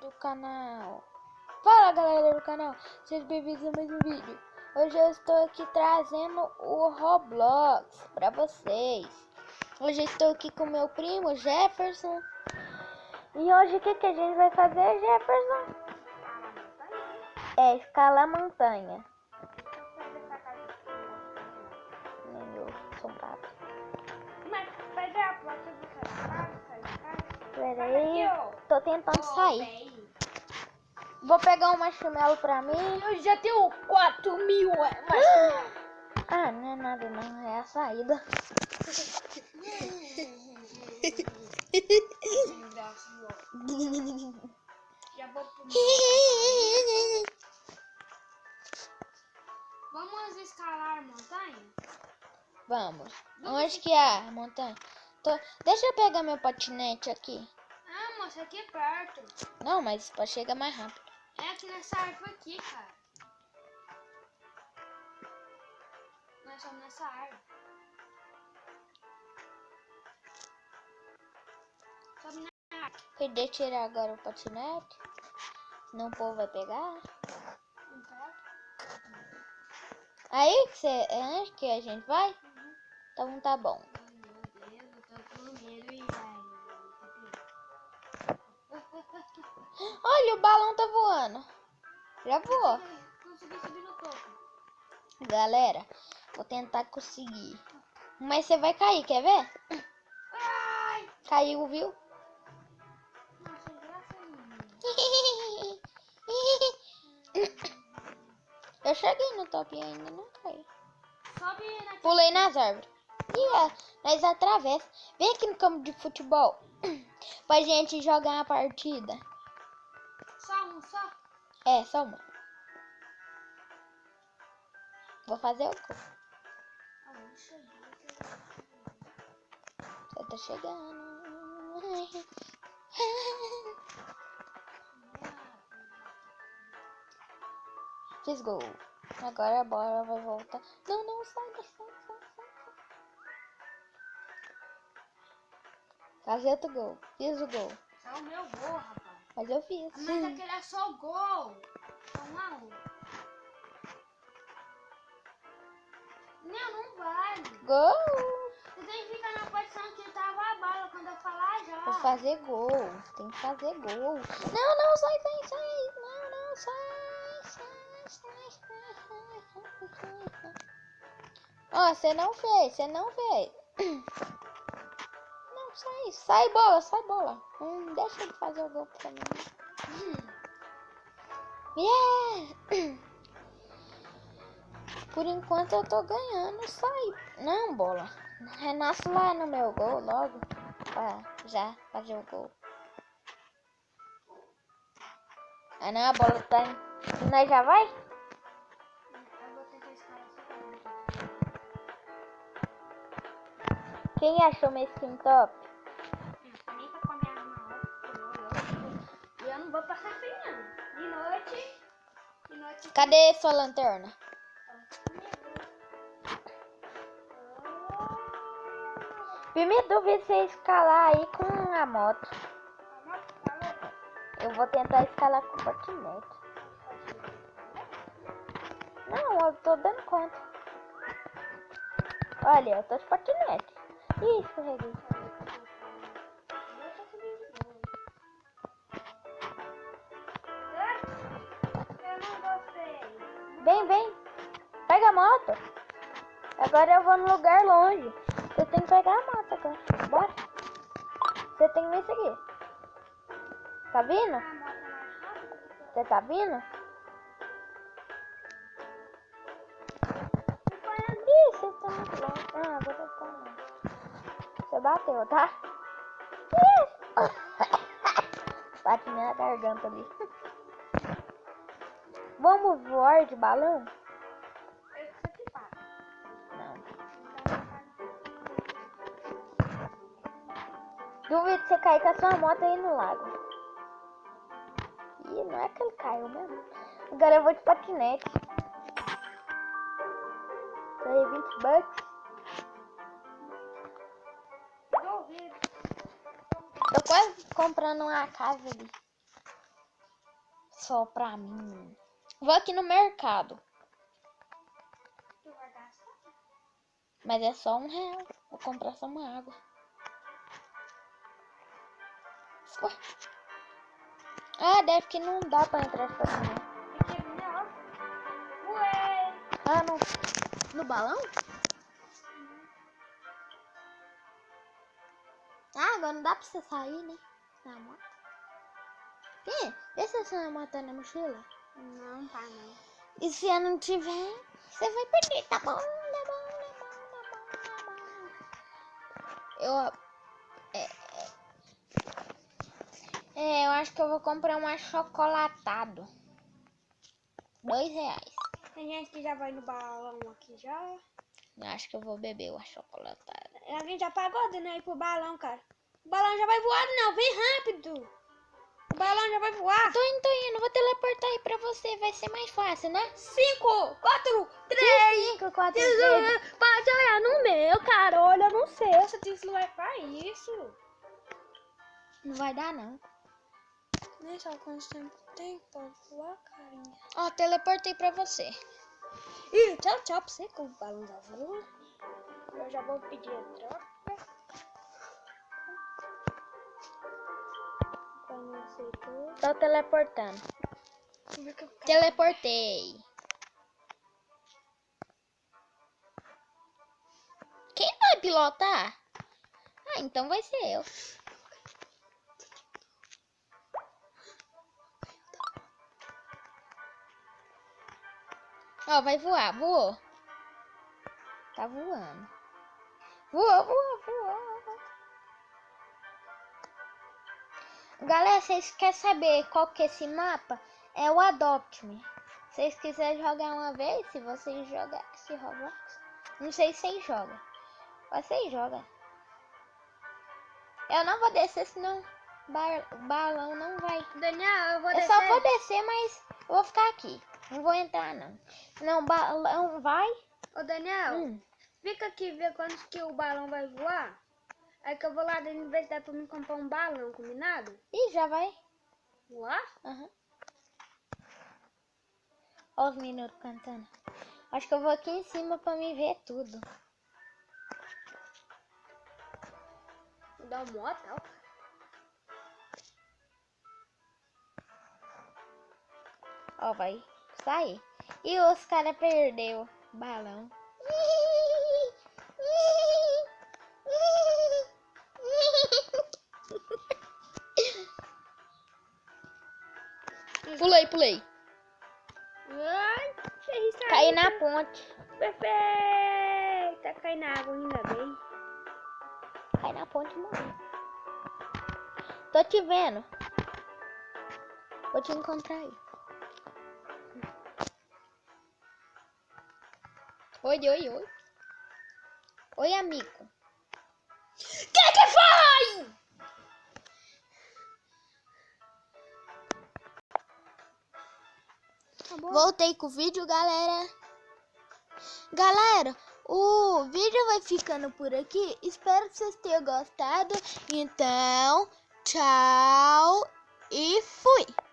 do canal. Fala galera do canal, sejam bem-vindos a mais um vídeo. Hoje eu estou aqui trazendo o Roblox pra vocês. Hoje eu estou aqui com meu primo Jefferson. E hoje o que a gente vai fazer, Jefferson? É escalar montanha. Eu sou um pato. Mas pede a placa do celular, Pera aí, tô tentando sair. Vou pegar um marshmallow pra mim. Eu já tenho 4.000 marshmallows. Ah, não é nada não, é a saída. Já vou pro Vamos escalar a montanha? Vamos. Onde que é a montanha? Deixa eu pegar meu patinete aqui. Ah, moça, aqui é perto. Não, mas pode chegar mais rápido. É aqui nessa árvore aqui, cara. Nós somos nessa árvore. Sobe na árvore. Deixa eu tirar agora o patinete. Senão o povo vai pegar. Não quero. Aí que você. Onde que a gente vai? Então tá bom. Meu Deus, eu tô com medo e Olha, o balão tá voando. Já voou. consegui subir no topo. Galera, vou tentar conseguir. Mas você vai cair, quer ver? Ai! Caiu, viu? Nossa, graça nenhuma. Eu cheguei no top e ainda não caí. Sobe naquele... Pulei nas árvores. E nós atravessa. Vem aqui no campo de futebol. Pra gente jogar uma partida. Só um, só? É, só uma. Vou fazer o gol. Ah, não cheguei. Você tá chegando. Fiz gol. Agora a bola vai voltar. Não, não, sai. Fazer outro gol. Fiz o gol. Esse é o meu gol, rapaz. Mas eu fiz. Mas aquele é só o gol. É 1-1. Não vale. Gol. Você tem que ficar na posição que tava a bola quando eu falar já. Vou fazer gol. Tem que fazer gol. Não, sai. Não, sai. Ó, você não fez. Não, sai bola. Deixa ele fazer o gol pra mim. Yeah! Por enquanto eu tô ganhando, sai. Não, bola. Renasce lá no meu gol logo. Pra já fazer o gol. Ah não, a bola tá. Nós já vai? Eu vou tentar escalar só pra mim. Quem achou meu skin top? Nem pra comer arma alta. E eu não vou passar frio não. De noite. Cadê sua lanterna? Me duvido você escalar aí com a moto. Eu vou tentar escalar com o patinete. Não, eu tô dando conta. Olha, eu tô de patinete. Ih, escorreguei. Eu não gostei. Vem. Pega a moto. Agora eu vou num lugar longe. Você tem que pegar a moto agora. Bora. Você tem que me seguir. Tá vindo? Você tá vindo? Ih, você tá muito longe. Ah, vou tentar não. Você bateu, tá? Ih! Bate na garganta ali. Vamos voar de balão? Não. Duvido você cair com a sua moto aí no lago. Ih, não é que ele caiu mesmo. Agora eu vou de patinete. Ganhei 20 bucks. Tô quase comprando uma casa ali. só pra mim. Vou aqui no mercado. Tu vai gastar? Mas é só R$1. Vou comprar só uma água. Ué. Ah, deve que não dá pra entrar de estacionamento. Aqui é melhor. Ué! Ah, não. No balão? Ah, agora não dá pra você sair, né? Na moto. Ih, esse é sua moto na mochila? Não, tá não. E se eu não tiver, você vai perder, tá bom? Tá bom, tá bom, tá bom. Eu acho que eu vou comprar um achocolatado. R$2. Tem gente que já vai no balão aqui já. Eu acho que eu vou beber o achocolatado. Alguém já pagou, Daniel, ir pro balão, cara. O balão já vai voar, não. Vem rápido. O balão já vai voar. Tô indo. Vou teleportar aí pra você. Vai ser mais fácil, né? 5, 4, 3. 5, 4, 3. Pode olhar no meu, cara. Olha no seu. Você tem celular pra isso. Não vai dar, não. Nem sabe quanto tempo tem pra voar, carinha. Ó, teleportei pra você. Ih, tchau pra você com o balão da voa. Eu já vou pedir a troca. Não aceitou. Tô teleportando. Teleportei. Quem vai pilotar? Ah, então vai ser eu. Ó, vai voar. Voou. Tá voando. Voou. Galera, vocês querem saber qual que é esse mapa? É o Adopt Me. Se vocês quiserem jogar uma vez, se vocês jogarem esse Roblox. Não sei se vocês jogam. Vocês jogam. Eu não vou descer, senão o balão não vai. Daniel, eu vou Eu descer. só vou descer, mas eu vou ficar aqui. Não vou entrar, não. Senão o balão vai. Ô, Daniel, fica aqui e vê quando que o balão vai voar. Aí que eu vou lá da universidade pra me comprar um balão, combinado? Ih, já vai. Voar? Aham. Olha os minutos cantando. Acho que eu vou aqui em cima pra me ver tudo. Dá um motel. Ó, vai sair. E os caras perdeu o balão. Pulei. Ai, Caí na ponte. Perfeita. Cai na água ainda bem. Caí na ponte e morri. Tô te vendo. Vou te encontrar aí. Oi. Oi, amigo. Que foi? Voltei com o vídeo, galera. Galera, o vídeo vai ficando por aqui. Espero que vocês tenham gostado. Então, tchau e fui.